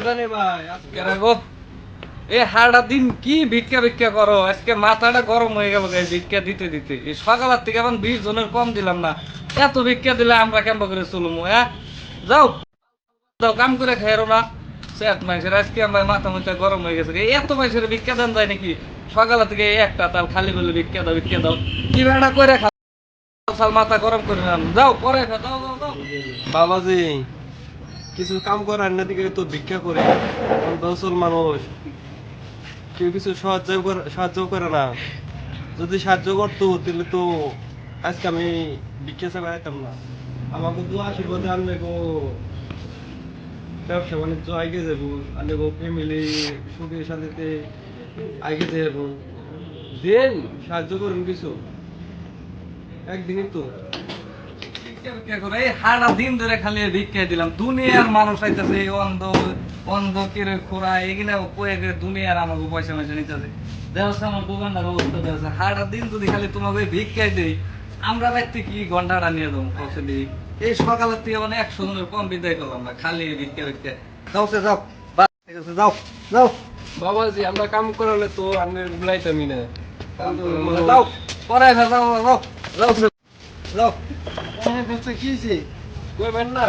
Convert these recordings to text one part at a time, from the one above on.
জানি ভাই আজকে রাখো এ হাড়া দিন কি ভিক্ষা ভিক্ষা করো আজকে মাথাটা গরম হয়ে গেল ভিক্ষা দিতে দিতে এই সকালের থেকে এখন 20 জনের কম দিলাম না এত ভিক্ষা দিলে আমরা কেমন করে চলবো হ্যাঁ যাও যাও কাম করে খাইরো না সেট মানুষের আজকে আমার মাথা মুথা গরম হয়ে গেছে এত মানুষের ভিক্ষা দেন যায় নাকি সকালের থেকে একটা তাল খালি বলে ভিক্ষা দাও কি বেড়া করে খাও মাথা গরম করে নাম যাও পরে খাও যাও যাও যাও বাবাজি কিছু কাম করার না দিকে তো ভিক্ষা করে দশল মানুষ কেউ কিছু সাহায্য করে না যদি সাহায্য করতো তাহলে তো আজকে আমি ভিক্ষা ছাড়া যেতাম না আমাকে তো আশীর্বাদে আনবে গো ব্যবসা বাণিজ্য আগে যাবো আনবে গো ফ্যামিলি সুখে শান্তিতে আগে যাবো দেন সাহায্য করুন কিছু একদিনই তো সারা দিন ধরে খালি ভিক্ষা দিলাম দুনিয়ার মানুষ আইতেছে অন্ধ অন্ধ কেরে খোরা এগুলা কয়ে দুনিয়ার আমাকে পয়সা পয়সা নিতেছে দেখছে আমার দোকানটার অবস্থা দেখছে সারা দিন যদি খালি তোমাকে ভিক্ষাই দেই আমরা ব্যক্তি কি ঘন্টাটা নিয়ে দেবো পয়সা দিই এই সকালের থেকে মানে 100 জনের কম বিদায় করলাম না খালি ভিক্ষা ভিক্ষা যাও সে যাও ঠিক আছে যাও যাও বাবাজি আমরা কাম করালে তো আমি বুলাইতামই না যাও পরে যাও যাও যাও যাও কইবেন না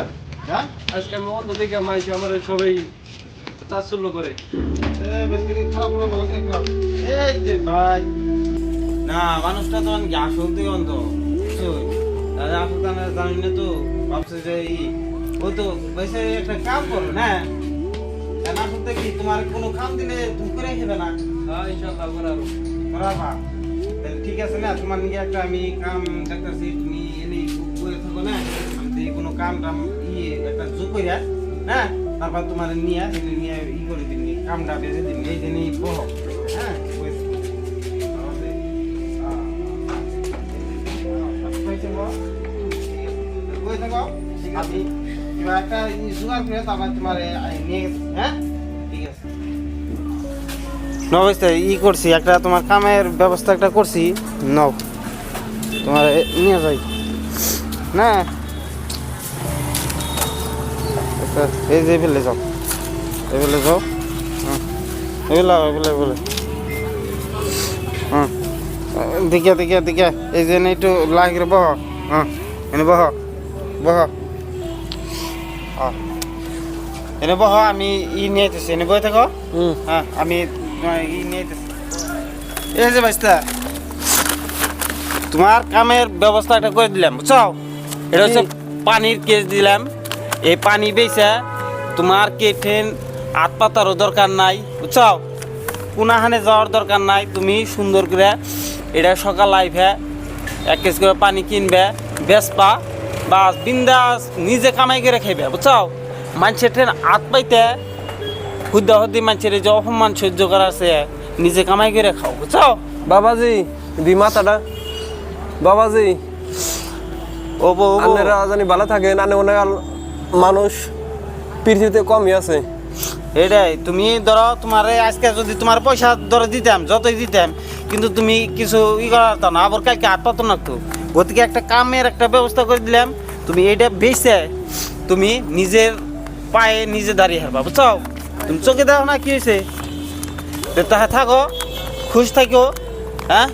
আজকে আমি অন্য দিকে মাইছি আমার সবাই তাৎসল্য করে না মানুষটা তো অনেক আসল থেকে অন্ত দাদা আসল তো আমরা জানি না তো ভাবছে যে ও তো বেশি একটা কাম করো না কেন আসল থেকে তোমার কোনো কাম দিলে তুমি করে খেবে না ইনশাআল্লাহ করাবো করাবা ঠিক আছে না তোমার নিয়ে একটা আমি কাম দেখতেছি তুমি এনে করে থাকো না আমি কোনো কাম টাম একটা যোগ করিয়া হ্যাঁ তারপর তোমার নিয়ে করে দিন কামটা বেঁধে দিন এই দিনই বহ হ্যাঁ আমি একটা জোগাড় করে তারপর তোমার নিয়ে গেছি হ্যাঁ ঠিক আছে নবস্তে করছি একটা তোমার কামের ব্যবস্থা একটা করছি নব তোমার নিয়ে যাই না এই যে ফেলে যাও এবেলে যাও এবেলে হ্যাঁ দিকে এই যে একটু লাগিয়ে বহ হ্যাঁ এনে বহ এনে বহ আমি নিয়ে যেতেছি এনে বই থাকো হ্যাঁ আমি নিয়ে যেতেছি এই যে বাইস্তা তোমার কামের ব্যবস্থা একটা করে দিলাম বুঝছো এটা হচ্ছে পানির কেস দিলাম এই পানি বেচা তোমার কেটেন হাত পাতারও দরকার নাই বুঝছো কোনাহানে যাওয়ার দরকার নাই তুমি সুন্দর করে এটা সকাল লাইফে 1 কেজি করে পানি কিনবে বেচবা বাস বিন্দাস নিজে কামাই করে খাইবে বুঝছো মানুষের ট্রেন হাত পাইতে হুদ্দি মানুষের যে অপমান সহ্য করা আছে নিজে কামাই করে খাও বুঝছো বাবাজি দি মাথাটা বাবাজি ও আপনারা জানি ভালো থাকে না অনেক মানুষ পৃথিবীতে কমই আছে এটাই তুমি ধরো তোমার আজকে যদি তোমার পয়সা ধরে দিতাম যতই দিতাম কিন্তু তুমি কিছু করাতো না আবার কালকে হাত পাতো না তো গতিকে একটা কামের একটা ব্যবস্থা করে দিলাম তুমি এইটা বেচে তুমি নিজের পায়ে নিজে দাঁড়িয়ে হারবা বুঝছো তুমি চোখে দেখো না কি হয়েছে তাহলে থাকো খুশ থাকো হ্যাঁ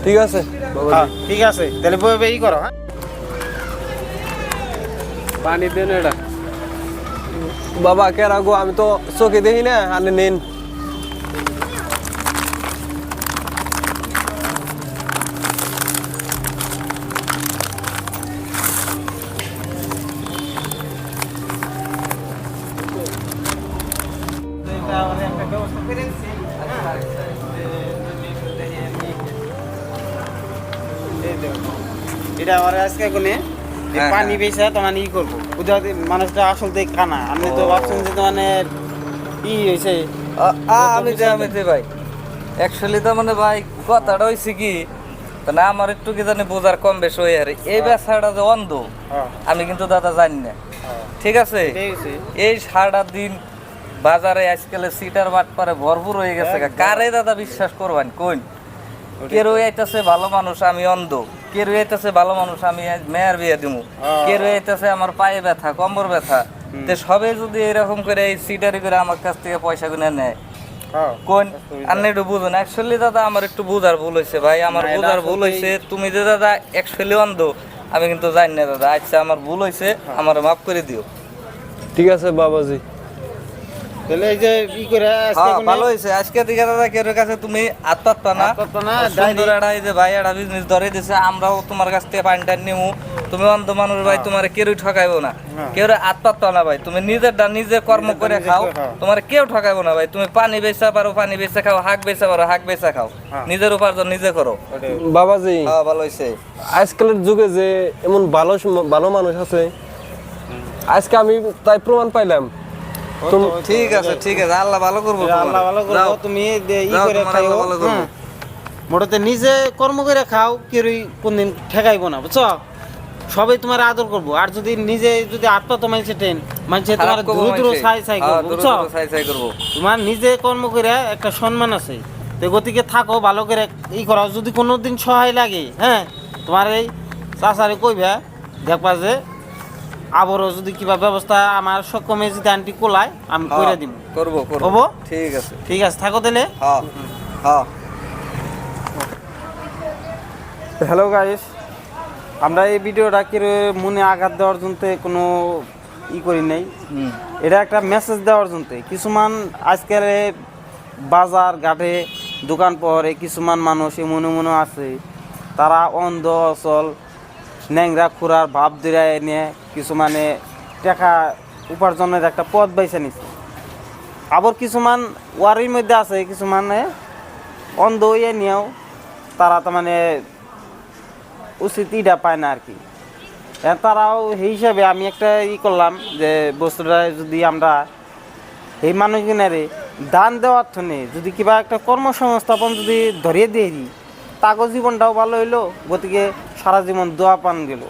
ঠিক আছে ঠিক আছে তাহলে বই করো হ্যাঁ পানি দেন এটা বাবা কে রাখবো আমি তো চোখে দেখি না আনে নেন এটা আমার আজকে কোনে পানি বেচা তোমার করবো মানুষটা আসল থেকে কানা আপনি তো ভাবছেন যে তোমার হয়েছে আমি ভাই অ্যাকচুয়ালি তো মানে ভাই কথাটা হয়েছে কি না আমার একটু কি জানি বোঝার কম বেশ হয়ে আর এই বেচাটা যে অন্ধ আমি কিন্তু দাদা জানি না ঠিক আছে এই সারাটা দিন বাজারে আজকাল সিটার বাট পারে ভরপুর হয়ে গেছে কারে দাদা বিশ্বাস করবেন কোন কেউ আইতাছে ভালো মানুষ আমি অন্ধ কেউ আইতাছে ভালো মানুষ আমি মেয়ের বিয়ে দিমু কেউ আইতাছে আমার পায়ে ব্যথা কম্বর ব্যথা তে সবে যদি এরকম করে এই সিটারি করে আমার কাছ থেকে পয়সা গুনে নেয় কোন আপনি একটু বুঝুন অ্যাকচুয়ালি দাদা আমার একটু বুঝার ভুল হয়েছে ভাই আমার বুঝার ভুল হয়েছে তুমি যে দাদা অ্যাকচুয়ালি অন্ধ আমি কিন্তু জানি না দাদা আচ্ছা আমার ভুল হয়েছে আমার মাফ করে দিও ঠিক আছে বাবাজি। তাহলে এই যে ই করে হ্যাঁ ভালো হয়েছে আজকে দিকে দাদা কেউ কাছে তুমি আত্মাত্মা না সুন্দর একটা এই যে ভাই একটা বিজনেস ধরে দিছে আমরাও তোমার কাছ থেকে পানি টান নিমু তুমি অন্ধ মানুষ ভাই তোমার কেউই ঠকাইবো না কেউ আত্মাত্মা না ভাই তুমি নিজেরটা নিজে কর্ম করে খাও তোমার কেউ ঠকাইবো না ভাই তুমি পানি বেচা পারো পানি বেচা খাও হাঁক বেচা পারো হাঁক বেচা খাও নিজের উপার্জন নিজে করো বাবাজি হ্যাঁ ভালো হয়েছে আজকালের যুগে যে এমন ভালো মানুষ আছে আজকে আমি তাই প্রমাণ পাইলাম। ঠিক আছে আল্লাহ ভালো করবো আল্লাহ ভালো করো যাও। তুমি ই যাও, করে তোমার খাইও আল্লাহ ভালো করবো। হ্যাঁ। মোটাতে নিজে কর্ম করে খাও কেউই কোনদিন ঠেকাইবো না বুঝছো সবাই তোমার আদর করবো আর যদি নিজে যদি আত্মা মানুষে টেন মানুষে তোমার খারাপ করবো দ্রুত মানুষে। ছাই ছাই হ্যাঁ, করবো দ্রুত বুঝছো ছাই ছাই করবো তোমার নিজে কর্ম করে একটা সম্মান আছে তো গতিকে থাকো ভালো করে ই করো যদি কোনো দিন সহায় লাগে হ্যাঁ তোমার এই চাচারে কইবা দেখবা যে আবারও যদি কিবা ব্যবস্থা আমার সক্ষমে যদি আন্টি কোলায় আমি করে দিব করবো হবো? ঠিক আছে ঠিক আছে থাকো তাহলে হ্যাঁ হ্যাঁ হ্যালো গাইস আমরা এই ভিডিওটা মনে আঘাত দেওয়ার জন্য কোনো ই করি নাই এটা একটা মেসেজ দেওয়ার জন্য কিছুমান আজকাল বাজার ঘাটে দোকান পরে কিছুমান মানুষ এমন এমন আছে তারা অন্ধ অচল ন্যাংরা খুরার ভাব দিয়ে নিয়ে কিছুমানে টাকা উপার্জনের একটা পথ বাইছে নিছে আবার কিছুমান ওয়ারির মধ্যে আছে কিছুমানে অন্ধ হইয়া নিয়েও তারা তার মানে উচিত ইটা পায় না আর কি তারাও সেই হিসাবে আমি একটা ই করলাম যে বস্তুটা যদি আমরা এই মানুষগুলারে দান দেওয়ার থনে যদি কিবা একটা কর্মসংস্থাপন যদি ধরিয়ে দিয়ে দিই তাগো জীবনটাও ভালো হইলো গতিকে সারা জীবন দোয়া পান গেল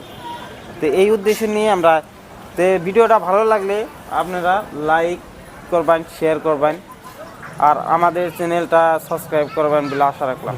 তো এই উদ্দেশ্য নিয়ে আমরা তো ভিডিওটা ভালো লাগলে আপনারা লাইক করবেন শেয়ার করবেন আর আমাদের চ্যানেলটা সাবস্ক্রাইব করবেন বলে আশা রাখলাম।